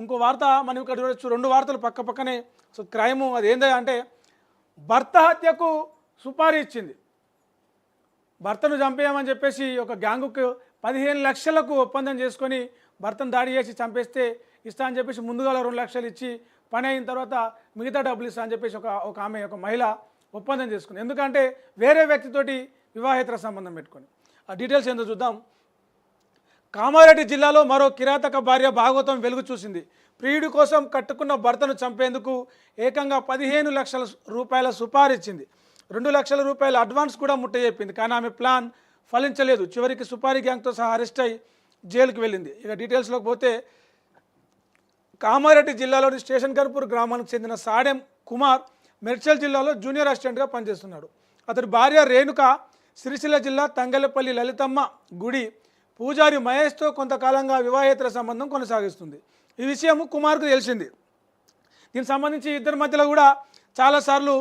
ఇంకో వార్త మనం ఇక్కడ చూడొచ్చు, రెండు వార్తలు పక్క పక్కనే. సో క్రైము అది ఏంటంటే భర్త హత్యకు సుపారీ ఇచ్చింది. భర్తను చంపేయమని చెప్పేసి ఒక గ్యాంగుకు 15 లక్షలకు ఒప్పందం చేసుకొని భర్తను దాడి చేసి చంపేస్తే ఇస్తా అని చెప్పేసి ముందుగా 2 లక్షలు ఇచ్చి పని అయిన తర్వాత మిగతా డబ్బులు ఇస్తా అని చెప్పేసి ఒక మహిళ ఒప్పందం చేసుకుంది. ఎందుకంటే వేరే వ్యక్తితోటి వివాహేతర సంబంధం పెట్టుకొని. ఆ డీటెయిల్స్ ఏందో చూద్దాం. కామారెడ్డి జిల్లాలో మరో కిరాతక భార్య భాగవతం వెలుగు చూసింది. ప్రియుడి కోసం కట్టుకున్న భర్తను చంపేందుకు ఏకంగా 15 లక్షల రూపాయల సుపారీ ఇచ్చింది. 2 లక్షల రూపాయల అడ్వాన్స్ కూడా ముట్టజెప్పింది. కానీ ఆమె ప్లాన్ ఫలించలేదు. చివరికి సుపారీ గ్యాంగ్తో సహా అరెస్ట్ అయి జైలుకు వెళ్ళింది. ఇక డీటెయిల్స్లోకి పోతే కామారెడ్డి జిల్లాలోని స్టేషన్ కర్పూర్ గ్రామానికి చెందిన సాడెం కుమార్ మెడ్చల్ జిల్లాలో జూనియర్ అసిస్టెంట్గా పనిచేస్తున్నాడు. అతడి భార్య రేణుక సిరిసిల్ల జిల్లా తంగెలపల్లి లలితమ్మ గుడి పూజారి మహేష్తో కొంతకాలంగా వివాహేతర సంబంధం కొనసాగిస్తుంది. ఈ విషయం కుమార్కు తెలిసింది. దీనికి సంబంధించి ఇద్దరి మధ్యలో కూడా చాలాసార్లు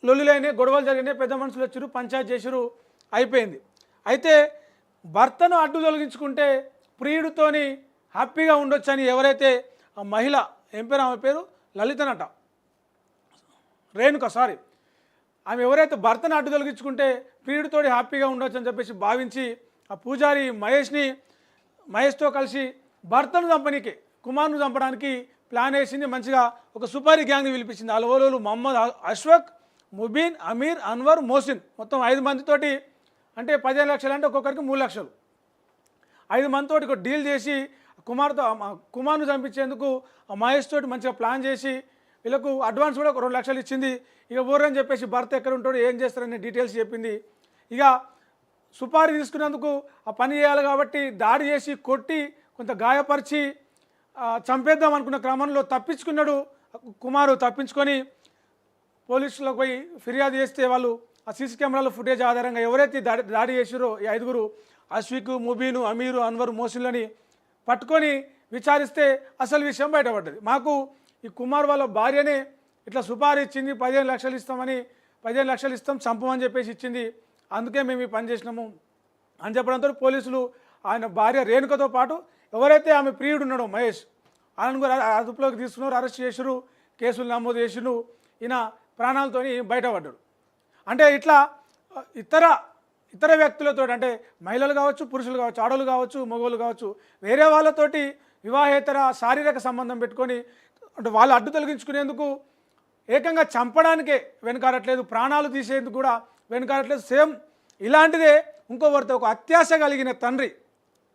లొల్లులైన గొడవలు జరిగినాయి, పెద్ద మనుషులు వచ్చారు, పంచాయతీ చేసారు, అయిపోయింది. అయితే భర్తను అడ్డు తొలగించుకుంటే ప్రియుడితోని హ్యాపీగా ఉండొచ్చని ఎవరైతే ఆ మహిళ ఆమె పేరు లలితనట, రేణుక ఆమె ఎవరైతే భర్తను అడ్డు తొలగించుకుంటే ప్రియుడితోటి హ్యాపీగా ఉండొచ్చు అని చెప్పేసి భావించి ఆ పూజారి మహేష్తో కలిసి భర్తను చంపనీకి, కుమార్ను చంపడానికి ప్లాన్ వేసింది. మంచిగా ఒక సుపారీ గ్యాంగ్ని పిలిపించింది. అలవోలు మహమ్మద్ అష్ఫక్, ముబీన్, అమీర్, అన్వర్, మోసిన్, మొత్తం 5 మందితోటి, అంటే 15 లక్షలు అంటే ఒక్కొక్కరికి 3 లక్షలు, 5 మందితోటి ఒక డీల్ చేసి కుమార్ను చంపించేందుకు ఆ మహేష్ తోటి మంచిగా ప్లాన్ చేసి వీళ్ళకు అడ్వాన్స్ కూడా 2 లక్షలు ఇచ్చింది. ఇక ఊరని చెప్పేసి భర్త ఎక్కడ ఉంటాడో ఏం చేస్తారనే డీటెయిల్స్ చెప్పింది. ఇక సుపారీ తీసుకున్నందుకు ఆ పని చేయాలి కాబట్టి దాడి చేసి కొట్టి కొంత గాయపరిచి చంపేద్దాం అనుకున్న క్రమంలో తప్పించుకున్నాడు కుమారు. తప్పించుకొని పోలీసులకు పోయి ఫిర్యాదు చేస్తే వాళ్ళు ఆ సీసీ కెమెరాల ఫుటేజ్ ఆధారంగా ఎవరైతే దాడి చేసారో ఈ 5గురు అష్ఫిక్, ముబీను, అమీరు, అన్వర్, మోసిన్లని పట్టుకొని విచారిస్తే అసలు విషయం బయటపడ్డది. మాకు ఈ కుమార్ వాళ్ళ భార్యనే ఇట్లా సుపారీ ఇచ్చింది, 15 లక్షలు ఇస్తామని, 15 లక్షలు ఇస్తాం చంపమని చెప్పేసి ఇచ్చింది, అందుకే మేము ఈ పని చేసినాము అని చెప్పడంతో పోలీసులు ఆయన భార్య రేణుకతో పాటు ఎవరైతే ఆమె ప్రియుడు ఉన్నాడో మహేష్, ఆయన కూడా అదుపులోకి తీసుకున్నారు, అరెస్ట్ చేసారు, కేసులు నమోదు చేసిరు. ఈయన ప్రాణాలతోని బయటపడ్డాడు. అంటే ఇట్లా ఇతర వ్యక్తులతో, అంటే మహిళలు కావచ్చు, పురుషులు కావచ్చు, ఆడలు కావచ్చు, మగవాళ్ళు కావచ్చు, వేరే వాళ్ళతోటి వివాహేతర శారీరక సంబంధం పెట్టుకొని అంటే వాళ్ళు అడ్డు తొలగించుకునేందుకు ఏకంగా చంపడానికే వెనుకాడట్లేదు, ప్రాణాలు తీసేందుకు కూడా వెనుకాడట్లేదు. సేమ్ ఇలాంటిదే ఇంకోవరితో ఒక అత్యాశ కలిగిన తండ్రి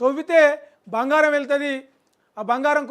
తవ్వితే బంగారం వెళ్తుంది, ఆ బంగారం